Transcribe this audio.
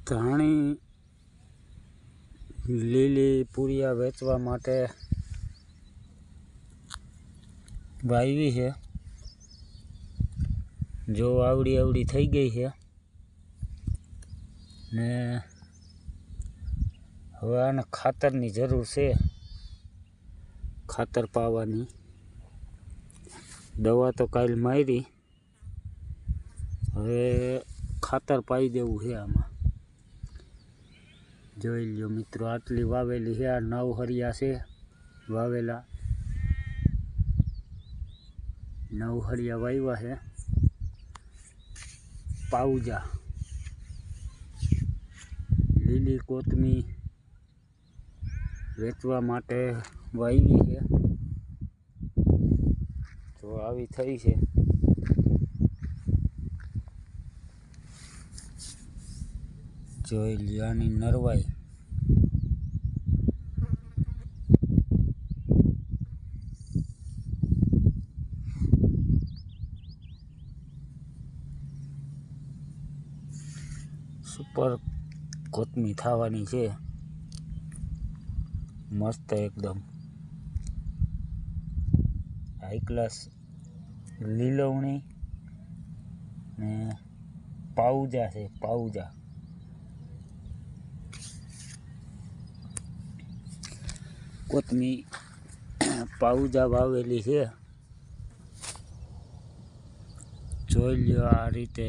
ધાણી લીલી પૂરિયા વેચવા માટે વાવી છે। જો આવડી થઈ ગઈ છે ને હવે આને ખાતરની જરૂર છે। ખાતર પાવાની દવા તો કાલ મારી, હવે ખાતર પાઈ દેવું છે આમાં। જોઈ લ્યો મિત્રો, આટલી વાવેલી છે। આ 9 હરિયા છે વાવેલા, 9 હરિયા વાવ્યા છે। પાઉજા લીલી કોથમી વેચવા માટે વાવી છે। તો આવી થઈ છે। જોઈ લ્યો આની નરવાઈ, સુપર કોથમી થવાની છે, મસ્ત એકદમ હાઈ ક્લાસ લીલવણી ને પાઉજા છે। પાઉજા કોથમી પાઉજા વાવેલી છે। જોઈ લ્યો આ રીતે।